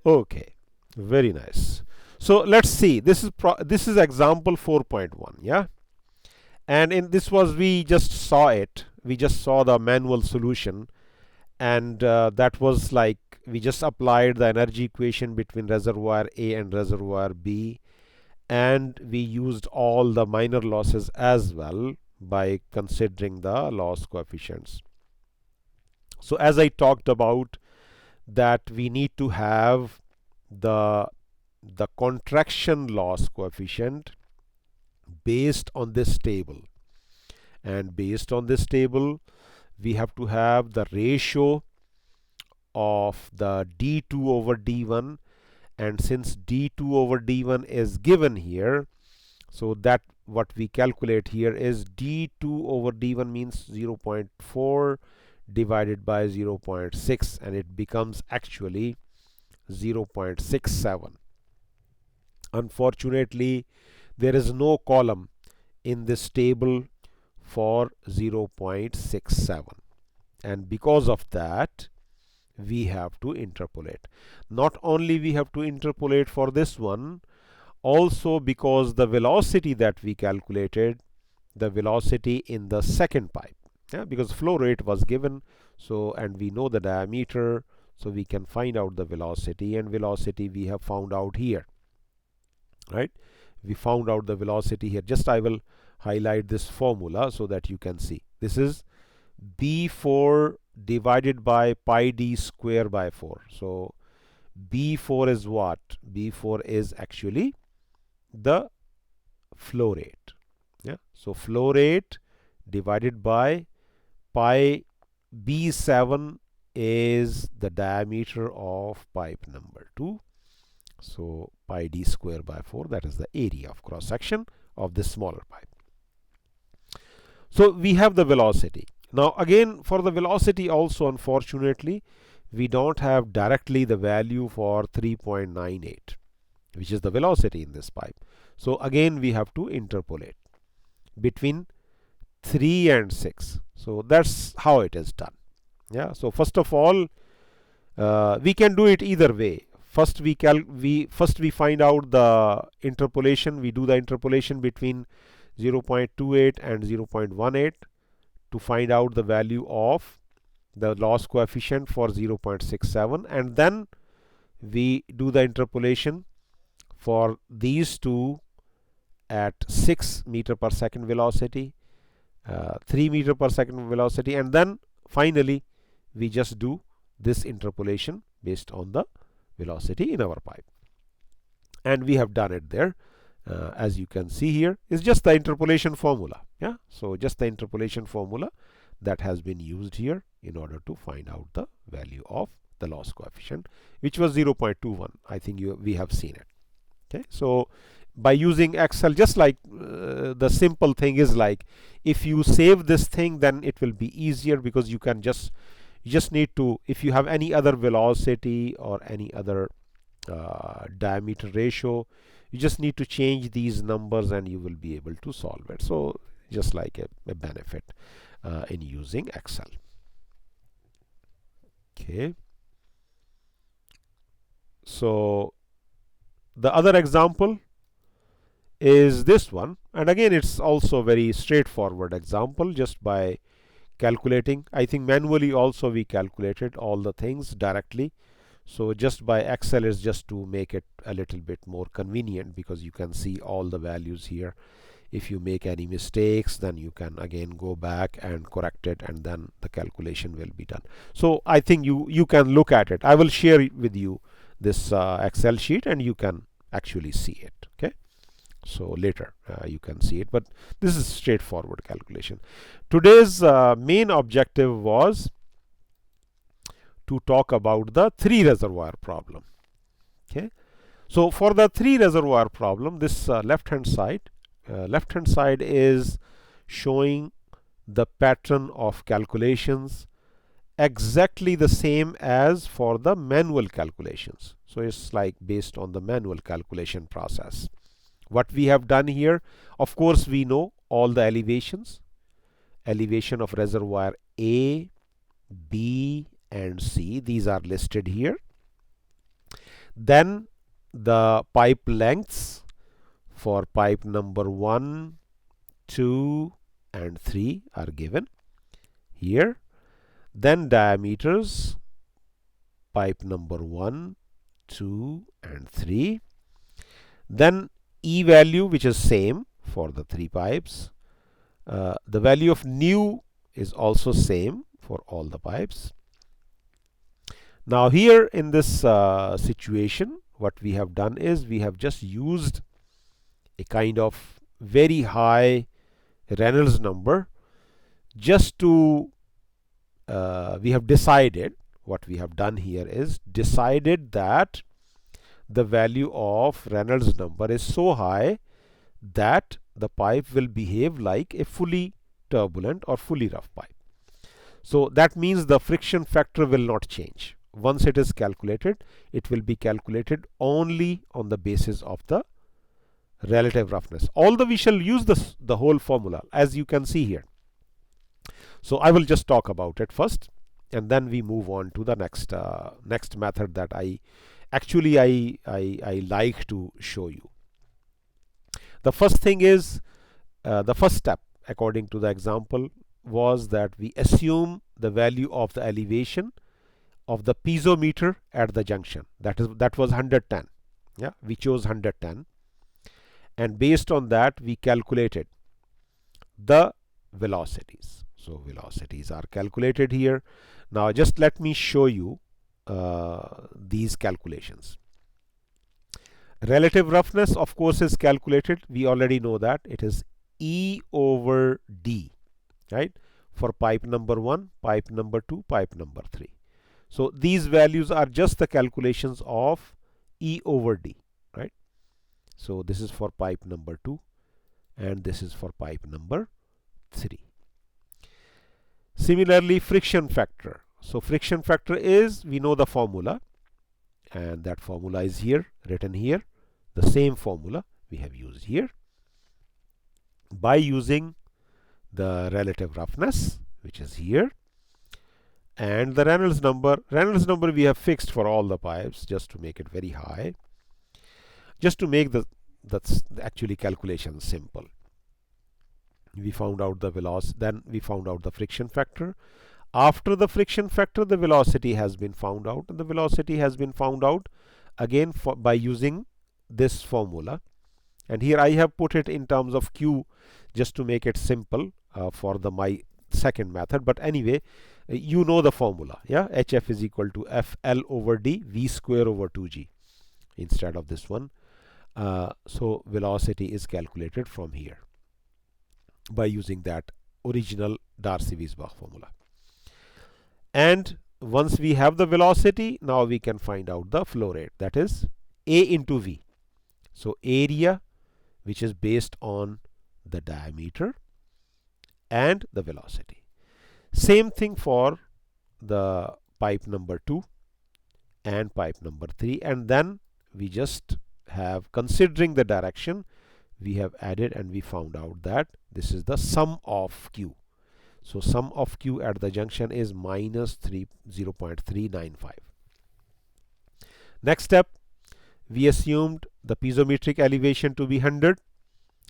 Okay, very nice. So let's see. This is example 4.1. Yeah, and in this was we just saw it. We just saw the manual solution, and that was like we just applied the energy equation between reservoir A and reservoir B, and we used all the minor losses as well by considering the loss coefficients. So as I talked about, that we need to have the contraction loss coefficient based on this table, and based on this table we have to have the ratio of the d2 over d1, and since d2 over d1 is given here, so that what we calculate here is d2 over d1 means 0.4 divided by 0.6, and it becomes actually 0.67. Unfortunately, there is no column in this table for 0.67, and because of that we have to interpolate. Not only we have to interpolate for this one, also because the velocity that we calculated, the velocity in the second pipe, yeah, because flow rate was given, so and we know the diameter, so we can find out the velocity, and velocity we have found out here, right? We found out the velocity here. Just I will highlight this formula so that you can see. This is b4 divided by pi d square by 4. So b4 is what? B4 is actually the flow rate. Yeah, so flow rate divided by pi b7 is the diameter of pipe number 2. So pi d square by 4, that is the area of cross section of this smaller pipe. So we have the velocity. Now again, for the velocity also, unfortunately we don't have directly the value for 3.98, which is the velocity in this pipe. So again we have to interpolate between 3 and 6. So that's how it is done. Yeah, so first of all, we can do it either way. First we find out the interpolation. We do the interpolation between 0.28 and 0.18 to find out the value of the loss coefficient for 0.67, and then we do the interpolation for these two at 6 meter per second velocity, 3 meter per second velocity, and then finally we just do this interpolation based on the velocity in our pipe, and we have done it there. As you can see here is just the interpolation formula. Yeah, so just the interpolation formula that has been used here in order to find out the value of the loss coefficient, which was 0.21. I think we have seen it. Okay, so by using Excel, just like the simple thing is like, if you save this thing, then it will be easier, because you just need to, if you have any other velocity or any other diameter ratio, you just need to change these numbers and you will be able to solve it. So just like a benefit in using Excel. Okay, so the other example is this one, and again it's also very straightforward example, just by calculating. I think manually also we calculated all the things directly, so just by Excel is just to make it a little bit more convenient, because you can see all the values here. If you make any mistakes, then you can again go back and correct it, and then the calculation will be done. So I think you can look at it. I will share it with you, this Excel sheet, and you can actually see it. Okay, so later you can see it, but this is straightforward calculation. Today's main objective was to talk about the three reservoir problem. Okay, so for the three reservoir problem, this left hand side is showing the pattern of calculations exactly the same as for the manual calculations. So it's like based on the manual calculation process. What we have done here, of course we know all the elevations. Elevation of reservoir A, B and C, these are listed here. Then the pipe lengths for pipe number 1, 2 and 3 are given here. Then diameters, pipe number 1, 2 and 3. Then E value, which is same for the 3 pipes. The value of nu is also same for all the pipes. Now here in this situation, what we have done is we have just used a kind of very high Reynolds number just to we have decided, what we have done here is decided that the value of Reynolds number is so high that the pipe will behave like a fully turbulent or fully rough pipe. So that means the friction factor will not change. Once it is calculated, it will be calculated only on the basis of the relative roughness. Although we shall use the whole formula, as you can see here. So I will just talk about it first, and then we move on to the next method that I like to show you. The first thing is the first step according to the example was that we assume the value of the elevation of the piezometer at the junction. That was 110. Yeah, we chose 110, and based on that we calculated the velocities. So velocities are calculated here. Now just let me show you these calculations. Relative roughness, of course, is calculated. We already know that it is E over D, right, for pipe number 1, pipe number 2, pipe number 3. So these values are just the calculations of E over D, right? So this is for pipe number 2 and this is for pipe number 3. Similarly, friction factor. So friction factor is, we know the formula, and that formula is here, written here. The same formula we have used here. By using the relative roughness, which is here, and the Reynolds number we have fixed for all the pipes just to make it very high, just to make the actually calculation simple. We found out the velocity, then we found out the friction factor. After the friction factor, the velocity has been found out, and the velocity has been found out again by using this formula. And here I have put it in terms of Q just to make it simple for my second method. But anyway, you know the formula, yeah? HF is equal to FL over D, V square over 2G instead of this one. So velocity is calculated from here by using that original Darcy-Weisbach formula. And once we have the velocity, now we can find out the flow rate, that is A into V. So area, which is based on the diameter and the velocity. Same thing for the pipe number 2 and pipe number 3, and then we just have, considering the direction, we have added and we found out that this is the sum of Q. So sum of Q at the junction is minus 0.395. Next step, we assumed the piezometric elevation to be 100,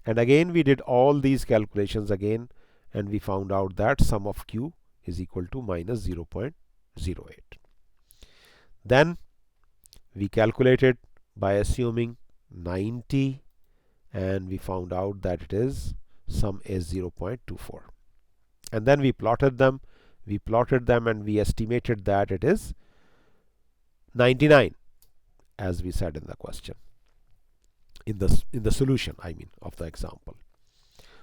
and again we did all these calculations again, and we found out that sum of Q is equal to minus 0.08. Then we calculated by assuming 90, and we found out that it is sum is 0.24. And then we plotted them and we estimated that it is 99, as we said in the question, in the solution, I mean, of the example.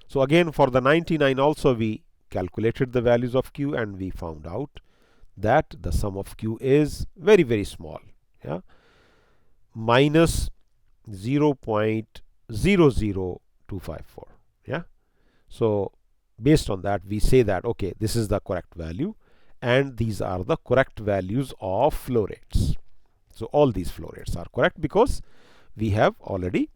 So again, for the 99 also we calculated the values of Q, and we found out that the sum of Q is very, very small, yeah, minus 0.00254, yeah. So based on that, we say that okay, this is the correct value, and these are the correct values of flow rates. So all these flow rates are correct because we have already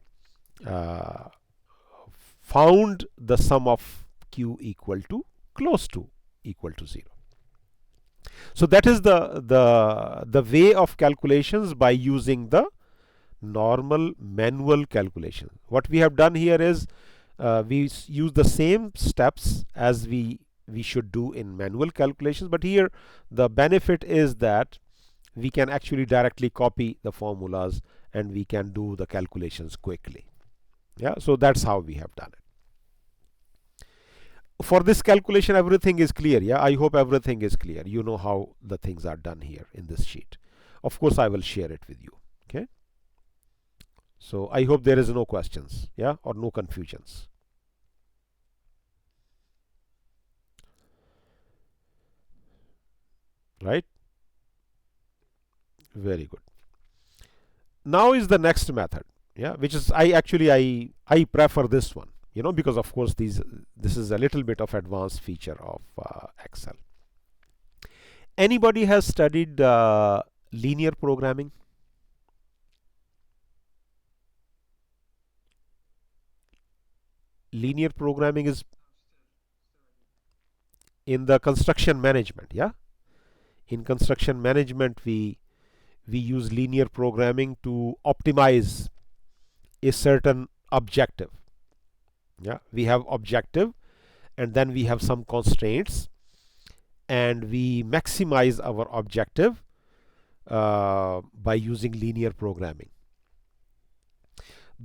found the sum of Q equal to close to equal to 0. So that is the way of calculations by using the normal manual calculation. What we have done here is we use the same steps as we should do in manual calculations, but here the benefit is that we can actually directly copy the formulas and we can do the calculations quickly. Yeah, so that's how we have done it. For this calculation, everything is clear. Yeah, I hope everything is clear. You know how the things are done here in this sheet. Of course, I will share it with you. Okay. So I hope there is no questions, yeah, or no confusions. Right? Very good. Now is the next method, yeah, which is I prefer this one, because of course this is a little bit of advanced feature of Excel. Anybody has studied linear programming? Linear programming is in the construction management, yeah. In construction management, we use linear programming to optimize a certain objective. Yeah, we have objective and then we have some constraints and we maximize our objective by using linear programming.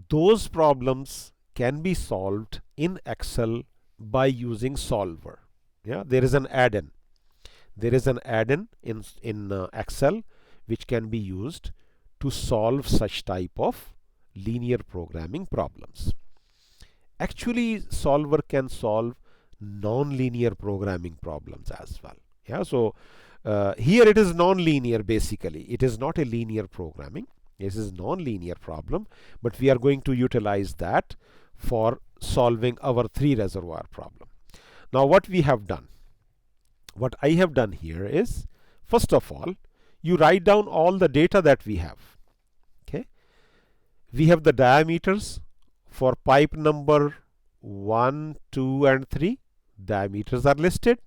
Those problems can be solved in Excel by using solver. Yeah, there is an add-in. There is an add-in in Excel which can be used to solve such type of linear programming problems. Actually, solver can solve non-linear programming problems as well. Yeah, so here it is non-linear. Basically it is not a linear programming, this is non-linear problem, but we are going to utilize that for solving our three reservoir problem. Now what we have done, what I have done here is, first of all, you write down all the data that we have. Okay, we have the diameters for pipe number 1, 2 and 3. Diameters are listed.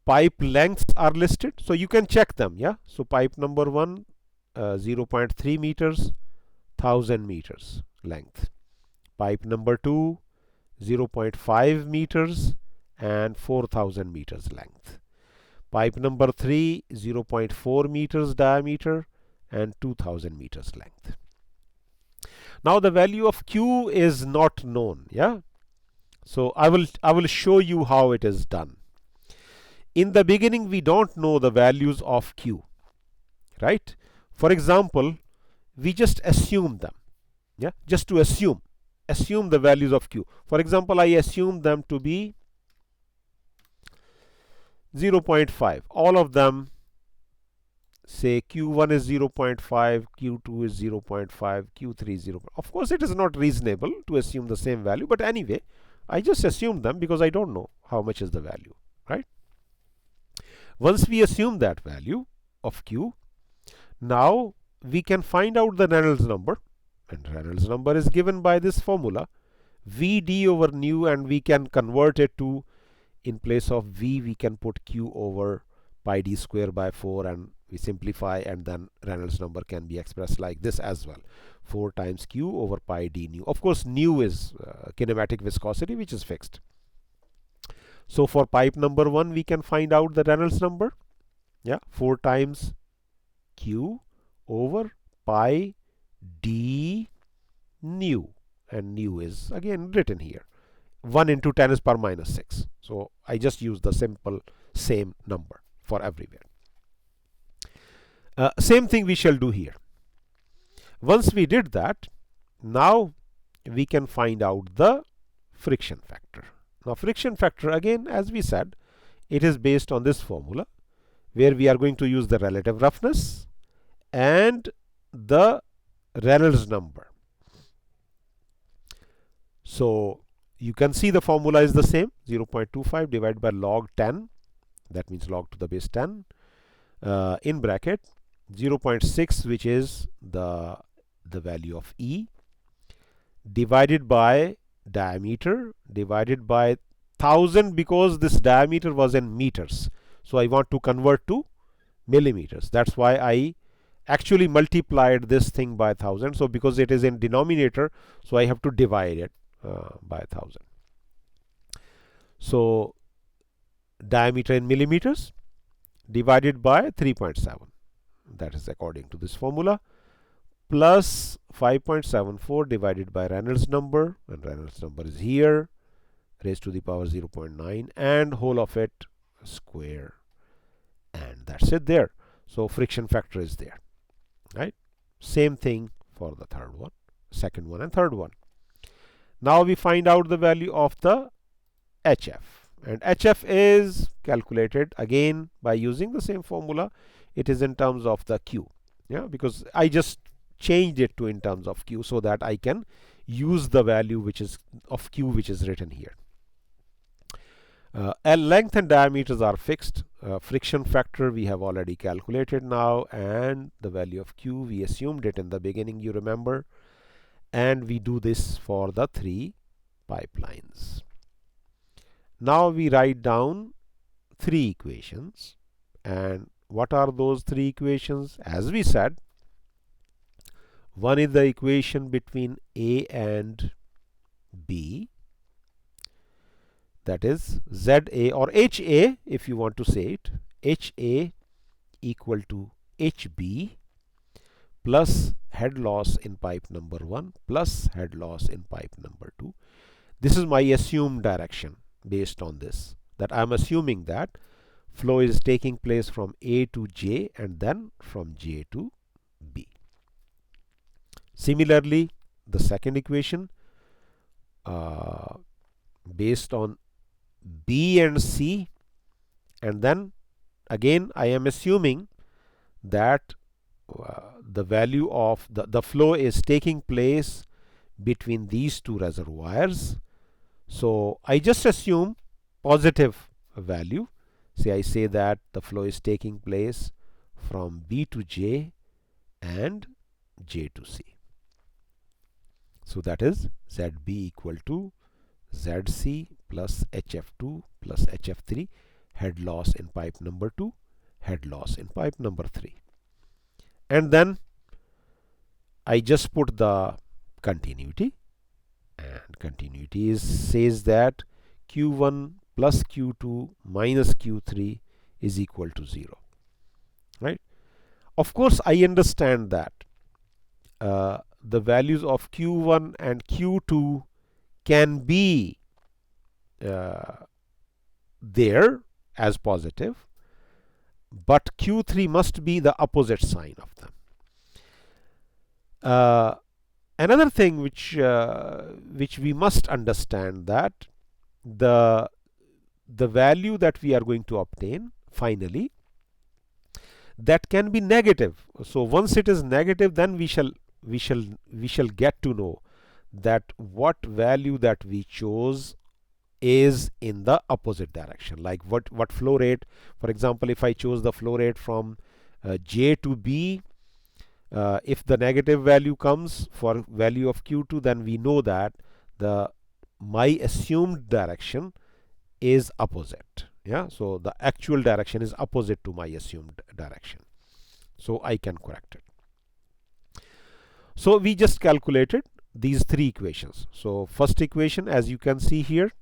Pipe lengths are listed, so you can check them. Yeah, so pipe number 1 0.3 meters, 1000 meters length. Pipe number 2 0.5 meters and 4000 meters length. Pipe number 3 0.4 meters diameter and 2000 meters length. Now the value of Q is not known. Yeah, so I will show you how it is done. In the beginning we don't know the values of Q, right? For example, we just assume them. Yeah, just to assume the values of Q. For example, I assume them to be 0.5. all of them, say Q1 is 0.5, Q2 is 0.5, Q3 is 0. Of course it is not reasonable to assume the same value, but anyway I just assume them because I don't know how much is the value, right? Once we assume that value of Q, now we can find out the Reynolds number, and Reynolds number is given by this formula Vd over nu, and we can convert it to, in place of V we can put Q over pi d square by 4, and we simplify, and then Reynolds number can be expressed like this as well, 4 times Q over pi d nu. Of course nu is kinematic viscosity, which is fixed. So for pipe number 1 we can find out the Reynolds number, yeah, 4 times Q over pi d nu, and nu is again written here, 1 into 10 is power minus 6. So I just use the simple same number for everywhere. Same thing we shall do here. Once we did that, now we can find out the friction factor. Now friction factor, again as we said, it is based on this formula where we are going to use the relative roughness and the Reynolds number. So you can see the formula is the same, 0.25 divided by log 10, that means log to the base 10, in bracket 0.6, which is the value of E, divided by diameter, divided by 1000, because this diameter was in meters, so I want to convert to millimeters. That's why I actually multiplied this thing by 1000. So because it is in denominator, so I have to divide it by 1000. So diameter in millimeters divided by 3.7, that is according to this formula, plus 5.74 divided by Reynolds number, and Reynolds number is here, raised to the power 0.9, and whole of it square, and that's it there. So friction factor is there, right? Same thing for the third one, second one, and third one. Now we find out the value of the HF, and HF is calculated again by using the same formula. It is in terms of the Q, yeah, because I just changed it to in terms of Q so that I can use the value which is of Q which is written here. L length and diameters are fixed. Friction factor we have already calculated now, and the value of Q we assumed it in the beginning, you remember, and we do this for the 3 pipelines. Now we write down 3 equations, and what are those 3 equations? As we said, one is the equation between A and B, that is ZA or HA if you want to say it, HA equal to HB plus head loss in pipe number 1 plus head loss in pipe number 2. This is my assumed direction based on this, that I am assuming that flow is taking place from A to J and then from J to B. Similarly, the second equation based on B and C, and then again I am assuming that the value of the flow is taking place between these 2 reservoirs. So I just assume positive value. Say I say that the flow is taking place from B to J and J to C. So that is ZB equal to ZC plus HF2 plus HF3, head loss in pipe number 2, head loss in pipe number 3. And then I just put the continuity, and continuity says that Q1 plus Q2 minus Q3 is equal to 0, right? Of course, I understand that the values of Q1 and Q2 can be there as positive, but Q3 must be the opposite sign of them. Another thing which we must understand, that the value that we are going to obtain finally, that can be negative. So once it is negative, then we shall get to know that what value that we chose is in the opposite direction, like what flow rate. For example, if I chose the flow rate from J to B, if the negative value comes for value of Q2, then we know that my assumed direction is opposite. Yeah, so the actual direction is opposite to my assumed direction, so I can correct it. So we just calculated these 3 equations. So first equation, as you can see here,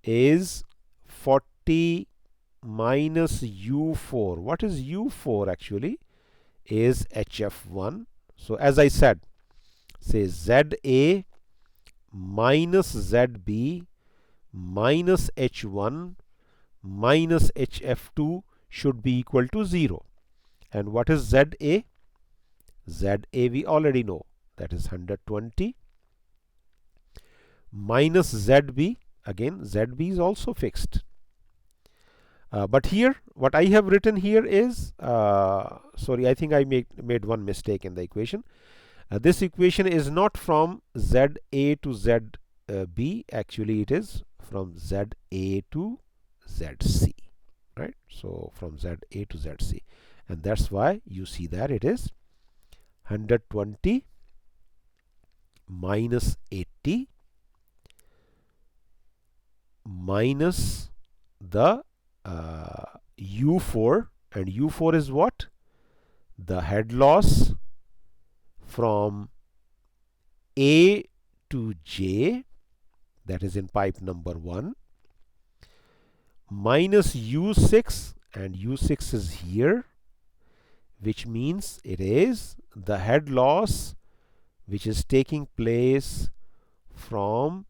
is 40 minus U4. What is U4 actually? Is HF1. So as I said, say ZA minus ZB minus H1 minus HF2 should be equal to 0. And what is ZA? ZA we already know, that is 120, minus ZB, again ZB is also fixed. But here what I have written here is, sorry, I think I made one mistake in the equation. This equation is not from ZA to ZB, actually it is from ZA to ZC, right? So from ZA to ZC, and that's why you see that it is 120 minus 80 minus the U4, and U4 is what? the head loss from A to J, that is in pipe number 1, minus U6, and U6 is here, which means it is the head loss which is taking place from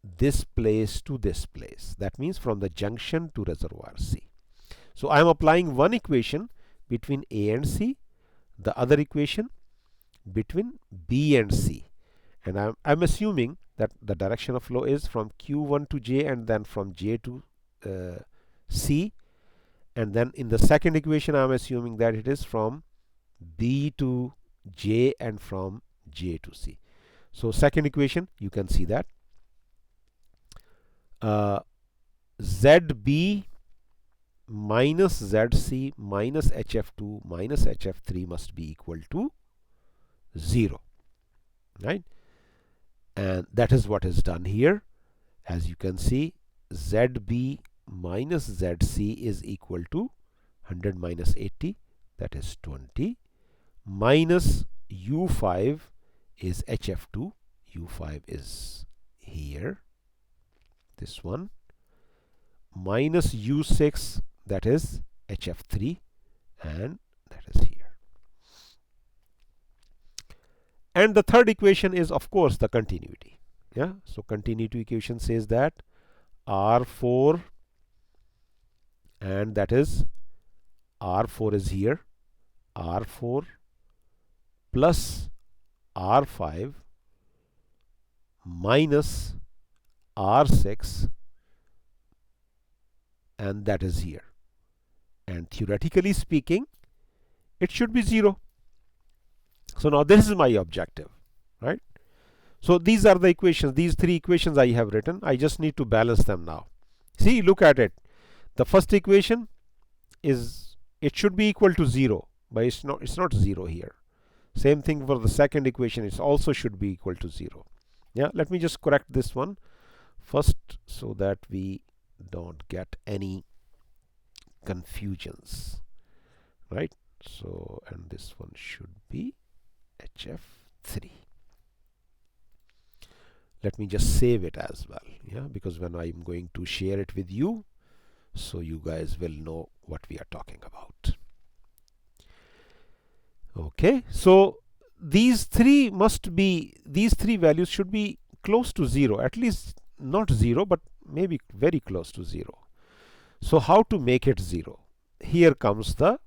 this place to this place. That means from the junction to reservoir C. So I am applying one equation between A and C, the other equation between B and C, and I'm assuming that the direction of flow is from Q1 to J and then from J to C, and then in the second equation I'm assuming that it is from B to J and from J to C. So second equation, you can see that ZB minus ZC minus HF2 minus HF3 must be equal to 0, right? And that is what is done here. As you can see, ZB minus ZC is equal to 100 minus 80, that is 20, minus U5 is HF2, U5 is here, this one, minus U6, that is HF3, and that is here. And the third equation is of course the continuity. Yeah, so continuity equation says that R4, and that is R4 is here, R4 plus R5 minus R6, and that is here, and theoretically speaking it should be 0. So now this is my objective, right? So these are the equations, these three equations I have written. I just need to balance them now. See, look at it. The first equation is, it should be equal to 0, but it's not 0 here. Same thing for the second equation, it also should be equal to 0. Yeah, let me just correct this one first so that we don't get any confusions, right? So, and this one should be HF3. Let me just save it as well, yeah, because when I'm going to share it with you, so you guys will know what we are talking about. Okay, so these three values should be close to 0, at least not 0, but maybe very close to 0. So how to make it 0? Here comes the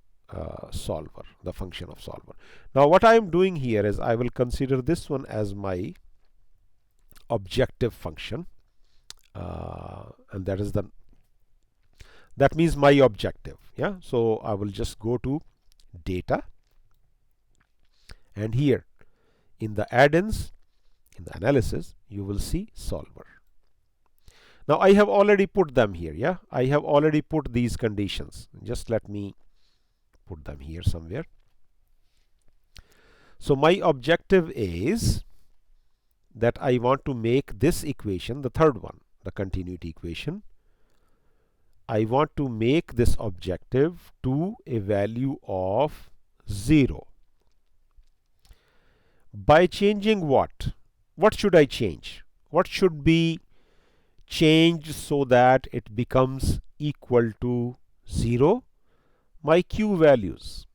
solver, the function of solver. Now what I am doing here is I will consider this one as my objective function, and that means my objective. Yeah, so I will just go to data, and here in the add-ins, in the analysis, you will see solver. Now I have already put them here. Yeah, I have already put these conditions. Just let me put them here somewhere. So my objective is that I want to make this equation, the third one, the continuity equation, I want to make this objective to a value of 0. By changing what? What should I change? What should be changed so that it becomes equal to 0? My Q values,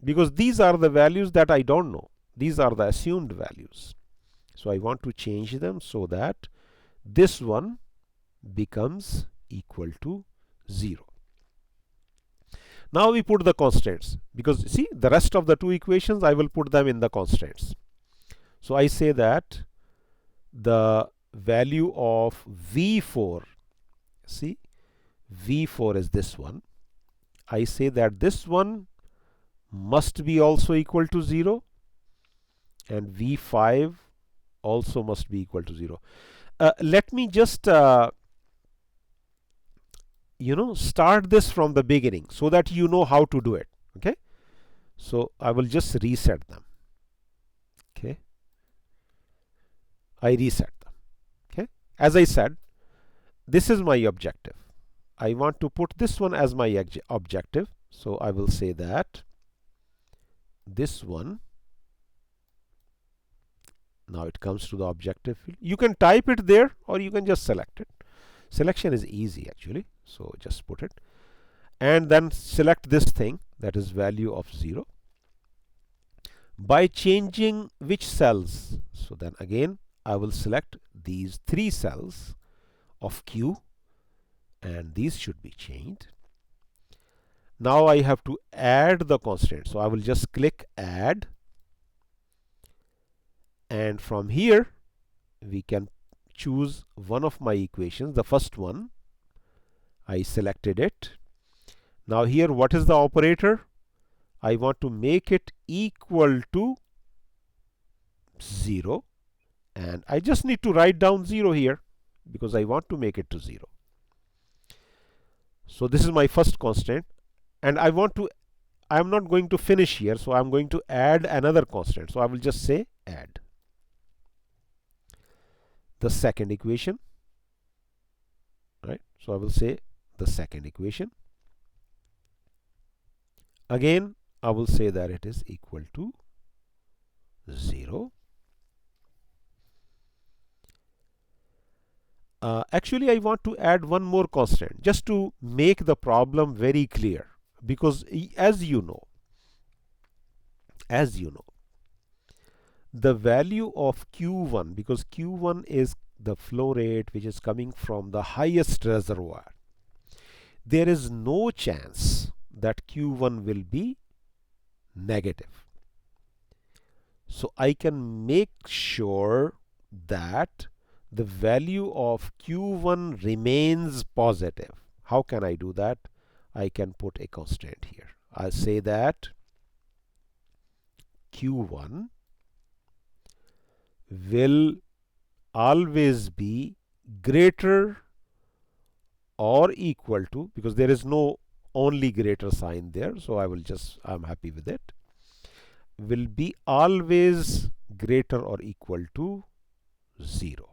because these are the values that I don't know. These are the assumed values. So I want to change them so that this one becomes equal to 0. Now we put the constants, because see, the rest of the two equations I will put them in the constants. So I say that the value of V4, see, V4 is this one. I say that this one must be also equal to 0, and V5 also must be equal to 0. Let me just start this from the beginning so that you know how to do it. Okay, so I will just reset them. Okay, I reset them. Okay, as I said, this is my objective. I want to put this one as my objective, so I will say that this one, now it comes to the objective field. You can type it there or you can just select it. Selection is easy actually, so just put it and then select this thing, that is value of 0, by changing which cells. So then again I will select these 3 cells of Q and these should be changed. Now I have to add the constant, so I will just click add, and from here we can choose one of my equations, the first one. I selected it. Now here what is the operator? I want to make it equal to 0, and I just need to write down 0 here because I want to make it to 0. So this is my first constant, and I am not going to finish here, so I'm going to add another constant. So I will just say add. The second equation, right? So I will say the second equation. Again, I will say that it is equal to 0. Actually, I want to add one more constant just to make the problem very clear, because as you know, the value of Q1, because Q1 is the flow rate which is coming from the highest reservoir, there is no chance that Q1 will be negative. So I can make sure that the value of Q1 remains positive. How can I do that? I can put a constant here. I'll say that Q1 will always be greater or equal to, because there is no only greater sign there, so I'm happy with it, will be always greater or equal to 0.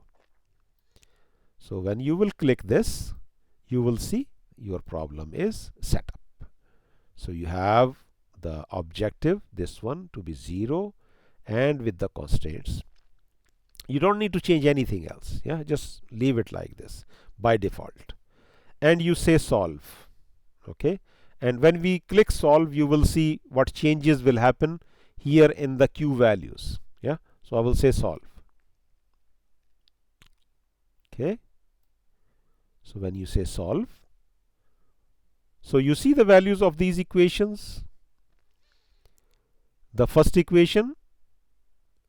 So when you will click this, you will see your problem is set up. So you have the objective, this one, to be 0 and with the constraints. You don't need to change anything else. Yeah, just leave it like this by default. And you say solve. Okay. And when we click solve, you will see what changes will happen here in the Q values. Yeah. So I will say solve. Okay. So when you say solve, so you see the values of these equations. The first equation,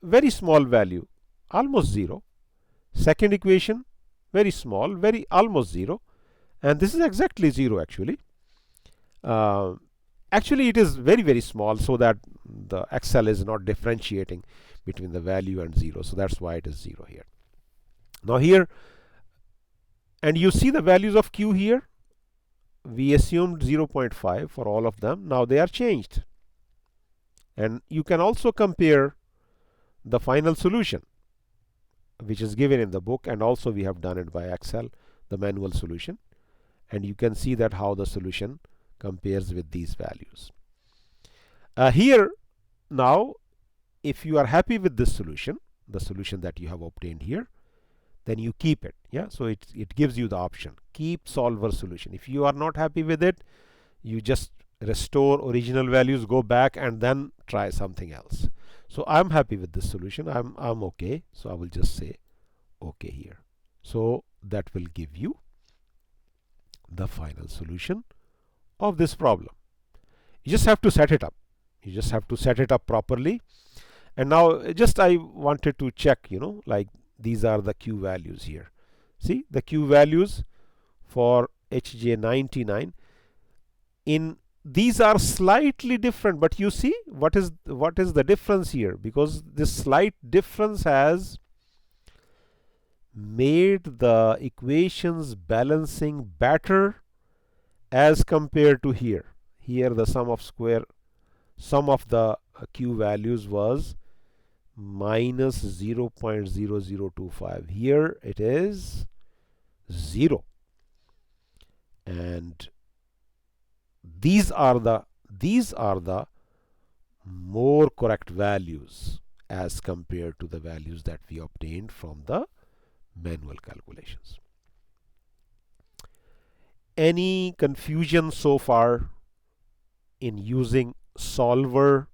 very small value, almost 0. Second equation, very small, almost 0. And this is exactly 0 actually. Actually it is very small, so that the Excel is not differentiating between the value and 0. So that's why it is 0 here. Now here, and you see the values of Q here. We assumed 0.5 for all of them. Now they are changed. And you can also compare the final solution, which is given in the book, and also we have done it by Excel, the manual solution. And you can see that how the solution compares with these values. Here now, if you are happy with this solution, the solution that you have obtained here, then you keep it. Yeah, so it gives you the option, keep solver solution. If you are not happy with it, you just restore original values, go back and then try something else. So I'm happy with this solution. I'm okay. So I will just say okay here. So that will give you the final solution of this problem. You just have to set it up. You just have to set it up properly. And now just I wanted to check, like these are the Q values here. See the Q values for HJ99. In these are slightly different, but you see what is the difference here, because this slight difference has made the equations balancing better as compared to here. Here the sum of the Q values was minus 0.0025. Here it is 0. And these are the more incorrect values as compared to the values that we obtained from the manual calculations. Any confusion so far in using solver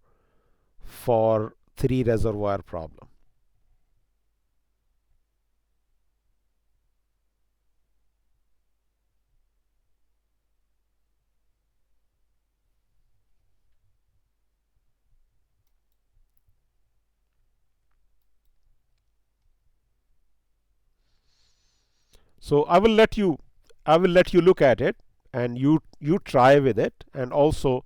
for three reservoir problem? So I will let you look at it, and you try with it, and also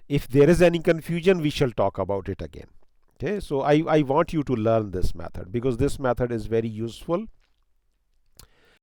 if there is any confusion we shall talk about it again. Okay, so I want you to learn this method because this method is very useful